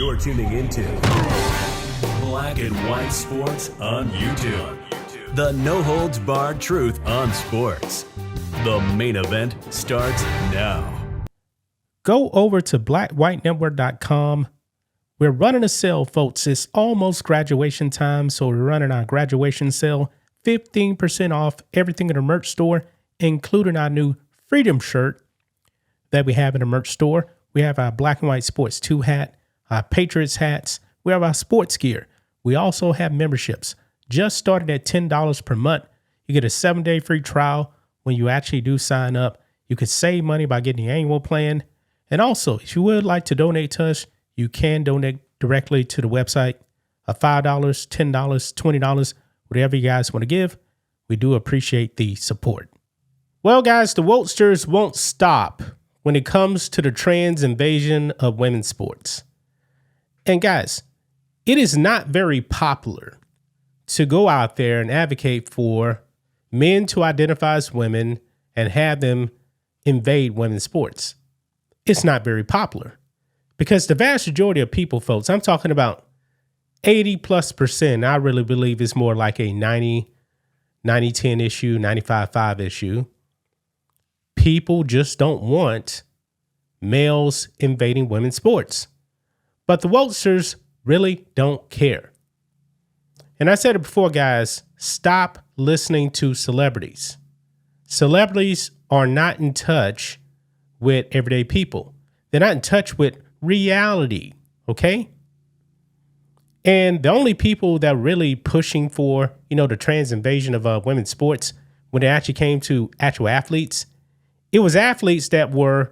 You're tuning into Black and White Sports on YouTube. The no-holds-barred truth on sports. The main event starts now. Go over to blackwhitenetwork.com. We're running a sale, folks. It's almost graduation time, so we're running our graduation sale. 15% off everything in the merch store, including our new Freedom shirt that we have in the merch store. We have our Black and White Sports 2 hat, our Patriots hats. We have our sports gear. We also have memberships. Just started at $10 per month. You get a 7-day free trial when you actually do sign up. You can save money by getting the annual plan. And also, if you would like to donate to us, you can donate directly to the website. $5, $10, $20, whatever you guys want to give. We do appreciate the support. Well, guys, the Wokesters won't stop when it comes to the trans invasion of women's sports. And guys, it is not very popular to go out there and advocate for men to identify as women and have them invade women's sports. It's not very popular because the vast majority of people, folks, I'm talking about 80+%, I really believe is more like a 90-10 issue, 95-5 issue. People just don't want males invading women's sports. But the Wokesters really don't care. And I said it before, guys, stop listening to celebrities. Celebrities are not in touch with everyday people. They're not in touch with reality, okay? And the only people that were really pushing for, the trans invasion of women's sports, when it actually came to actual athletes, it was athletes that were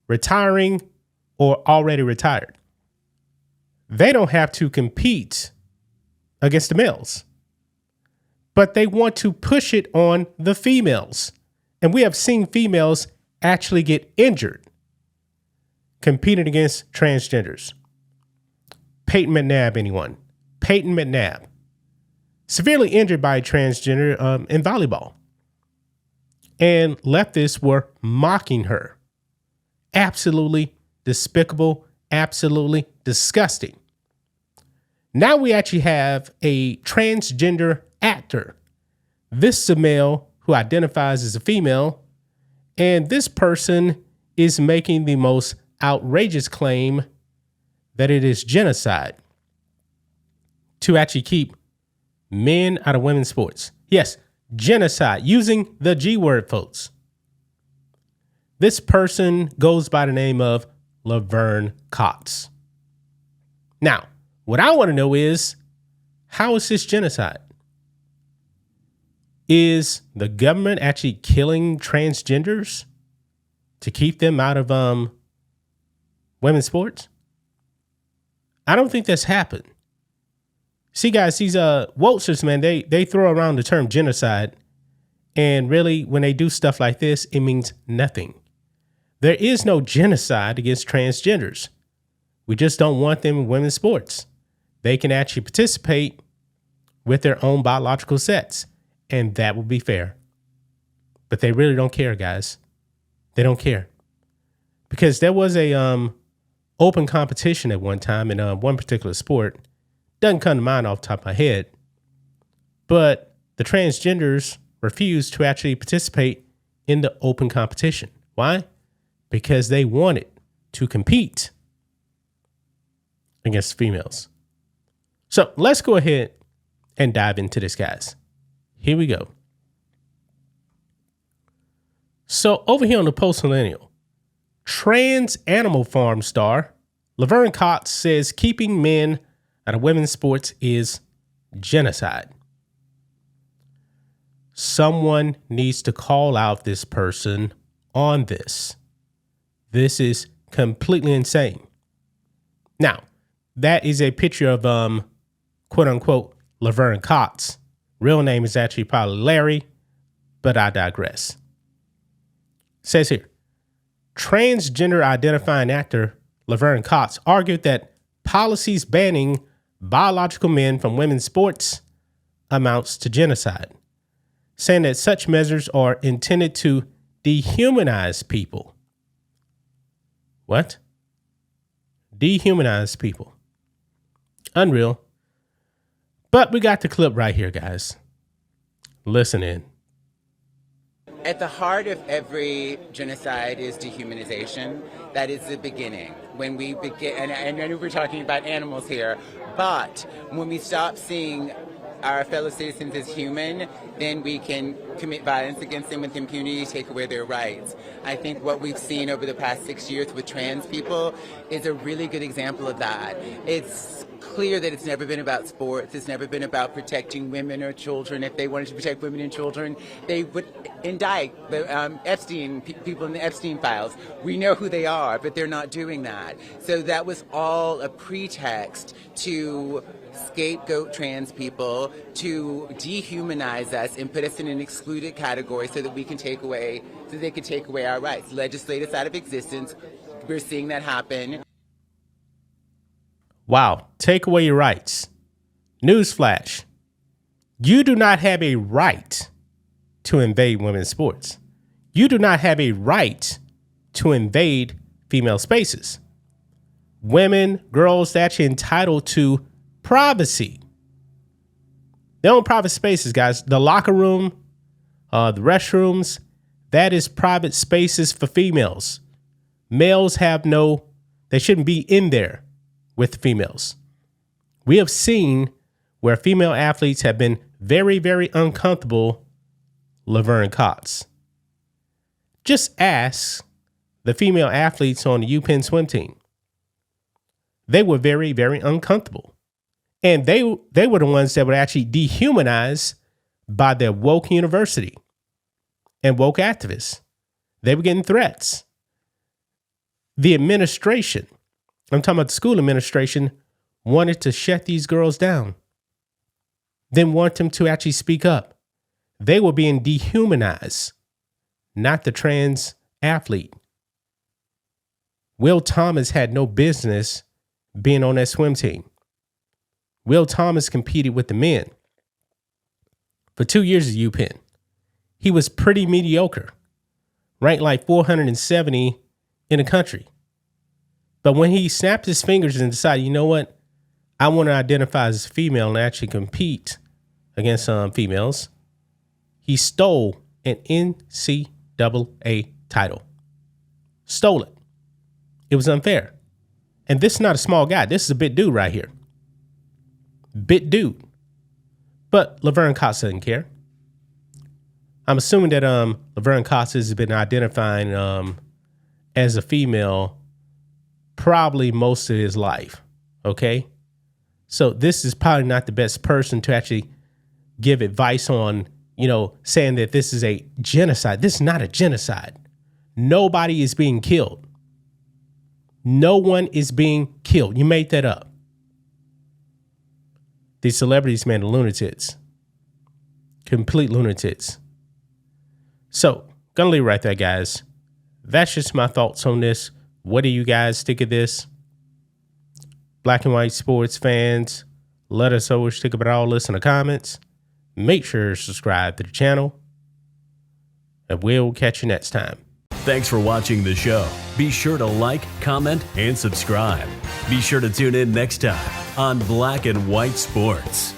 retiring or already retired. They don't have to compete against the males, but they want to push it on the females. And we have seen females actually get injured competing against transgenders. Peyton McNabb, anyone? Peyton McNabb, severely injured by a transgender in volleyball. And leftists were mocking her. Absolutely despicable, absolutely disgusting. Now we actually have a transgender actor. This is a male who identifies as a female, and this person is making the most outrageous claim that it is genocide to actually keep men out of women's sports. Yes, genocide, using the G word, folks. This person goes by the name of Laverne Cox. Now, what I want to know is, how is this genocide? Is the government actually killing transgenders to keep them out of women's sports? I don't think that's happened. See, guys, these Wokesters, man, they throw around the term genocide. And really, when they do stuff like this, it means nothing. There is no genocide against transgenders. We just don't want them in women's sports. They can actually participate with their own biological sets, and that will be fair. But they really don't care, guys. They don't care. Because there was a open competition at one time in one particular sport. Doesn't come to mind off the top of my head. But the transgenders refused to actually participate in the open competition. Why? Because they wanted to compete against females. So let's go ahead and dive into this, guys. Here we go. So over here on the Post Millennial, trans Animal Farm star Laverne Cox says keeping men out of women's sports is genocide. Someone needs to call out this person on this. This is completely insane. Now, that is a picture of quote unquote Laverne Cox. Real name is actually probably Larry, but I digress. It says here, transgender identifying actor Laverne Cox argued that policies banning biological men from women's sports amounts to genocide, saying that such measures are intended to dehumanize people. What? Dehumanize people. Unreal. But we got the clip right here, guys. Listen in. At the heart of every genocide is dehumanization. That is the beginning. When we begin, and I know we're talking about animals here, but when we stop seeing our fellow citizens as human, then we can commit violence against them with impunity, take away their rights. I think what we've seen over the past 6 years with trans people is a really good example of that. It's clear that it's never been about sports. It's never been about protecting women or children. If they wanted to protect women and children, they would indict the people in the Epstein files. We know who they are, but they're not doing that. So that was all a pretext to scapegoat trans people, to dehumanize us and put us in an excluded category so that we can take away, so they can take away our rights, legislate us out of existence. We're seeing that happen. Wow. Take away your rights. Newsflash. You do not have a right to invade women's sports. You do not have a right to invade female spaces. Women, girls, they're actually entitled to privacy. Their own private spaces, guys. The locker room, the restrooms, that is private spaces for females. Males have they shouldn't be in there with females. We have seen where female athletes have been very, very uncomfortable. Laverne Cox. Just ask the female athletes on the UPenn swim team. They were very, very uncomfortable. And they were the ones that were actually dehumanized by their woke university and woke activists. They were getting threats. The administration, I'm talking about the school administration, wanted to shut these girls down. Didn't want them to actually speak up. They were being dehumanized, not the trans athlete. Will Thomas had no business being on that swim team. Will Thomas competed with the men for 2 years at UPenn. He was pretty mediocre, ranked like 470 in the country. But when he snapped his fingers and decided, you know what, I want to identify as a female and actually compete against females, he stole an NCAA title. Stole it. It was unfair. And this is not a small guy. This is a big dude right here. Big dude. But Laverne Cox doesn't care. I'm assuming that Laverne Cox has been identifying as a female probably most of his life. Okay? So this is probably not the best person to actually give advice on, saying that this is a genocide. This is not a genocide. Nobody is being killed. No one is being killed. You made that up. These celebrities, man, are lunatics. Complete lunatics. So, gonna leave it right there, guys. That's just my thoughts on this. What do you guys think of this? Black and white sports fans, let us know what you think about all this in the comments. Make sure to subscribe to the channel. And we'll catch you next time. Thanks for watching the show. Be sure to like, comment, and subscribe. Be sure to tune in next time on Black and White Sports.